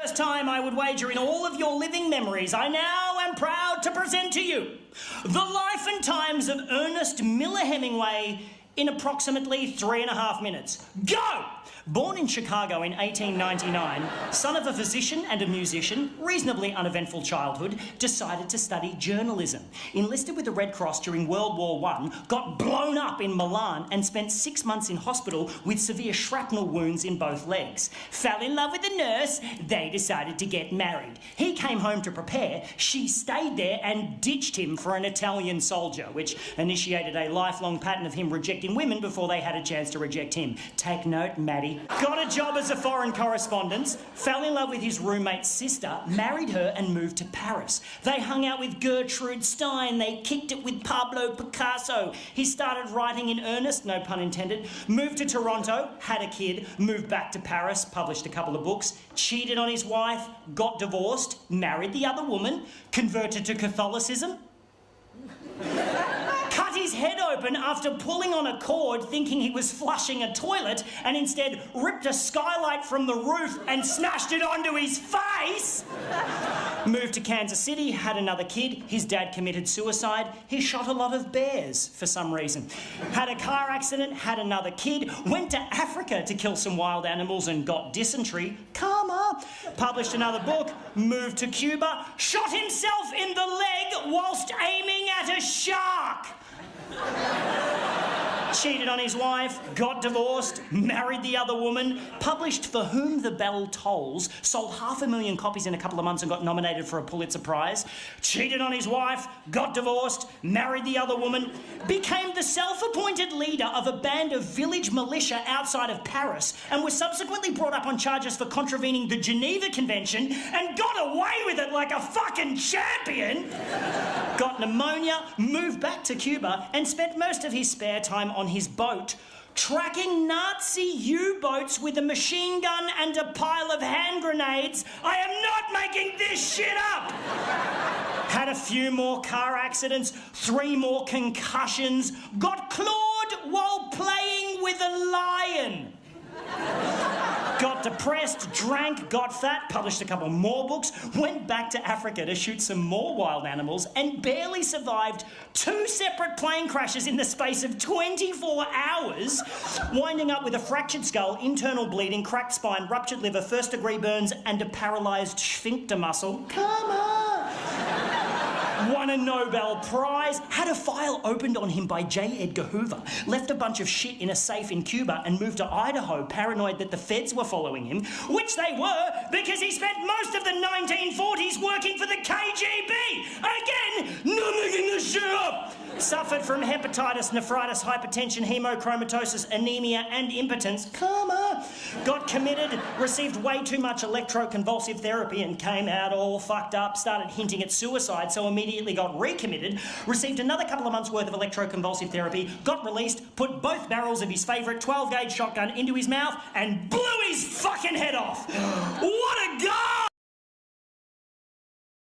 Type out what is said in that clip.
First time I would wager in all of your living memories, I now am proud to present to you the life and times of Ernest Hemingway in approximately 3.5 minutes. Go! Born in Chicago in 1899, son of a physician and a musician, reasonably uneventful childhood, decided to study journalism. Enlisted with the Red Cross during World War I, got blown up in Milan and spent 6 months in hospital with severe shrapnel wounds in both legs. Fell in love with a nurse, they decided to get married. He came home to prepare, she stayed there and ditched him for an Italian soldier, which initiated a lifelong pattern of him rejecting women before they had a chance to reject him. Take note, Maddie. Got a job as a foreign correspondent, fell in love with his roommate's sister, married her and moved to Paris. They hung out with Gertrude Stein, they kicked it with Pablo Picasso. He started writing in earnest, no pun intended, moved to Toronto, had a kid, moved back to Paris, published a couple of books, cheated on his wife, got divorced, married the other woman, converted to Catholicism, cut his head open after pulling on a cord thinking he was flushing a toilet and instead ripped a skylight from the roof and smashed it onto his face. Moved to Kansas City, had another kid, his dad committed suicide, he shot a lot of bears for some reason. Had a car accident, had another kid, went to Africa to kill some wild animals and got dysentery, karma. Published another book, moved to Cuba, shot himself in the leg whilst aiming at a shark. Cheated on his wife, got divorced, married the other woman, published For Whom the Bell Tolls, sold 500,000 copies in a couple of months and got nominated for a Pulitzer Prize, cheated on his wife, got divorced, married the other woman, became the self-appointed leader of a band of village militia outside of Paris and was subsequently brought up on charges for contravening the Geneva Convention and got away with it like a fucking champion. Got pneumonia, moved back to Cuba and spent most of his spare time on his boat tracking Nazi U-boats with a machine gun and a pile of hand grenades. I am not making this shit up! Had a few more car accidents, 3 more concussions, got clawed while playing with a lion. Got depressed, drank, got fat, published a couple more books, went back to Africa to shoot some more wild animals and barely survived 2 separate plane crashes in the space of 24 hours, winding up with a fractured skull, internal bleeding, cracked spine, ruptured liver, first-degree burns and a paralysed sphincter muscle. Come on! Won a Nobel Prize, had a file opened on him by J. Edgar Hoover, left a bunch of shit in a safe in Cuba and moved to Idaho, paranoid that the feds were following him, which they were because he spent most of the 1940s working for the KGB. Again, not making this shit up. Suffered from hepatitis, nephritis, hypertension, hemochromatosis, anemia and impotence. Karma. Got committed, received way too much electroconvulsive therapy and came out all fucked up, started hinting at suicide, so immediately got recommitted, received another couple of months worth of electroconvulsive therapy, got released, put both barrels of his favourite 12-gauge shotgun into his mouth and blew his fucking head off. What a guy!